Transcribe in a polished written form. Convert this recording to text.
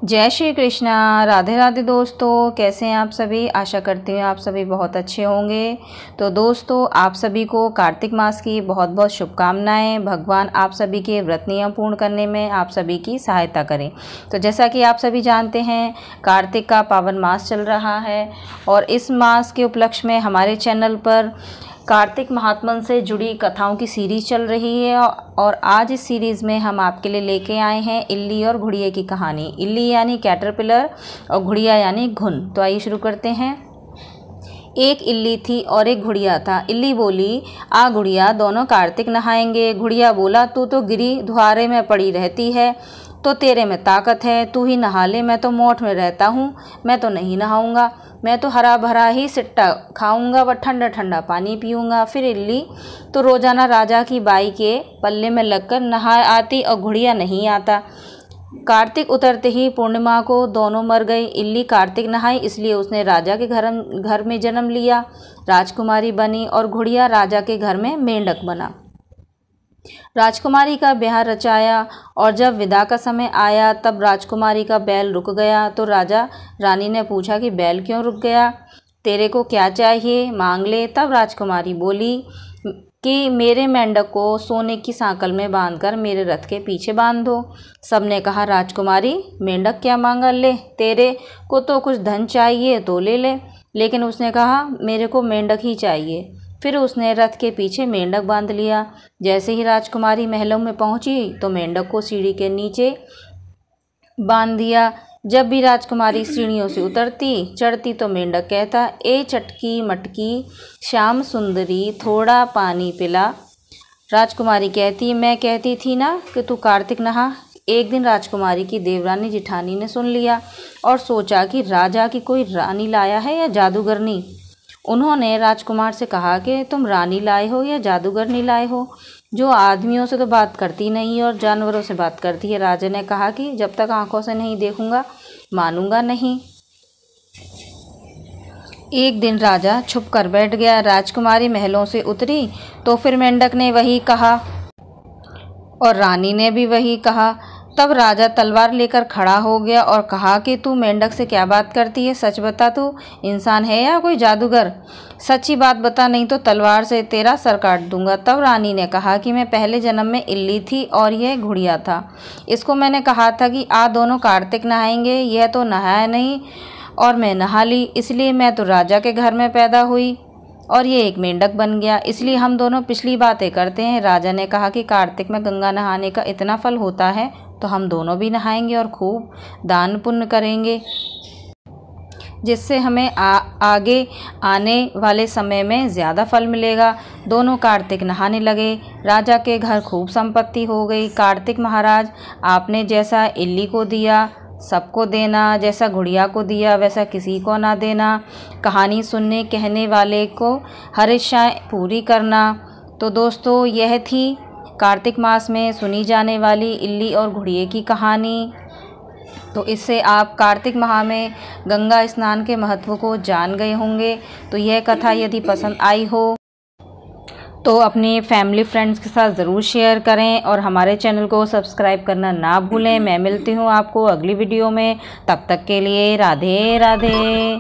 जय श्री कृष्णा। राधे राधे दोस्तों, कैसे हैं आप सभी। आशा करती हूँ आप सभी बहुत अच्छे होंगे। तो दोस्तों, आप सभी को कार्तिक मास की बहुत बहुत शुभकामनाएं। भगवान आप सभी के व्रत नियम पूर्ण करने में आप सभी की सहायता करें। तो जैसा कि आप सभी जानते हैं, कार्तिक का पावन मास चल रहा है और इस मास के उपलक्ष्य में हमारे चैनल पर कार्तिक महात्म्य से जुड़ी कथाओं की सीरीज़ चल रही है और आज इस सीरीज़ में हम आपके लिए लेके आए हैं इल्ली और घुड़िया की कहानी। इल्ली यानी कैटरपिलर और घुड़िया यानी घुन। तो आइए शुरू करते हैं। एक इल्ली थी और एक घुड़िया था। इल्ली बोली, आ घुड़िया, दोनों कार्तिक नहाएंगे। घुड़िया बोला, तू तो गिरी धुआरे में पड़ी रहती है, तो तेरे में ताकत है, तू ही नहा ले। मैं तो मोठ में रहता हूँ, मैं तो नहीं नहाऊंगा। मैं तो हरा भरा ही सिट्टा खाऊंगा व ठंडा ठंडा पानी पीऊंगा। फिर इल्ली तो रोजाना राजा की बाई के पल्ले में लगकर नहा आती और घुड़िया नहीं आता। कार्तिक उतरते ही पूर्णिमा को दोनों मर गई। इल्ली कार्तिक नहाई, इसलिए उसने राजा के घर में जन्म लिया, राजकुमारी बनी, और घुड़िया राजा के घर में मेंढक बना। राजकुमारी का ब्याह रचाया और जब विदा का समय आया तब राजकुमारी का बैल रुक गया। तो राजा रानी ने पूछा कि बैल क्यों रुक गया, तेरे को क्या चाहिए, मांग ले। तब राजकुमारी बोली कि मेरे मेंढक को सोने की सांकल में बांधकर मेरे रथ के पीछे बांध दो। सबने कहा, राजकुमारी मेंढक क्या मांगा, ले, तेरे को तो कुछ धन चाहिए तो ले ले। लेकिन उसने कहा, मेरे को मेंढक ही चाहिए। फिर उसने रथ के पीछे मेंढक बांध लिया। जैसे ही राजकुमारी महलों में पहुंची तो मेंढक को सीढ़ी के नीचे बांध दिया। जब भी राजकुमारी सीढ़ियों से उतरती चढ़ती तो मेंढक कहता, ए चटकी मटकी श्याम सुंदरी, थोड़ा पानी पिला। राजकुमारी कहती, मैं कहती थी ना कि तू कार्तिक नहा। एक दिन राजकुमारी की देवरानी जिठानी ने सुन लिया और सोचा कि राजा की कोई रानी लाया है या जादूगरनी। उन्होंने राजकुमार से कहा कि तुम रानी लाए हो या जादूगरनी लाए हो, जो आदमियों से तो बात करती नहीं और जानवरों से बात करती है। राजा ने कहा कि जब तक आंखों से नहीं देखूंगा मानूंगा नहीं। एक दिन राजा छुप कर बैठ गया। राजकुमारी महलों से उतरी तो फिर मेंढक ने वही कहा और रानी ने भी वही कहा। तब राजा तलवार लेकर खड़ा हो गया और कहा कि तू मेंढक से क्या बात करती है, सच बता, तू इंसान है या कोई जादूगर। सच्ची बात बता, नहीं तो तलवार से तेरा सर काट दूंगा। तब रानी ने कहा कि मैं पहले जन्म में इल्ली थी और यह घुड़िया था। इसको मैंने कहा था कि आ दोनों कार्तिक नहाएंगे, यह तो नहाया नहीं और मैं नहा ली, इसलिए मैं तो राजा के घर में पैदा हुई और ये एक मेंढक बन गया, इसलिए हम दोनों पिछली बातें करते हैं। राजा ने कहा कि कार्तिक में गंगा नहाने का इतना फल होता है तो हम दोनों भी नहाएंगे और खूब दान पुण्य करेंगे, जिससे हमें आगे आने वाले समय में ज़्यादा फल मिलेगा। दोनों कार्तिक नहाने लगे। राजा के घर खूब संपत्ति हो गई। कार्तिक महाराज, आपने जैसा इल्ली को दिया सबको देना, जैसा घुड़िया को दिया वैसा किसी को ना देना, कहानी सुनने कहने वाले को हर इच्छा पूरी करना। तो दोस्तों, यह थी कार्तिक मास में सुनी जाने वाली इल्ली और घुड़िया की कहानी। तो इससे आप कार्तिक माह में गंगा स्नान के महत्व को जान गए होंगे। तो यह कथा यदि पसंद आई हो तो अपनी फैमिली फ्रेंड्स के साथ ज़रूर शेयर करें और हमारे चैनल को सब्सक्राइब करना ना भूलें। मैं मिलती हूँ आपको अगली वीडियो में, तब तक के लिए राधे राधे।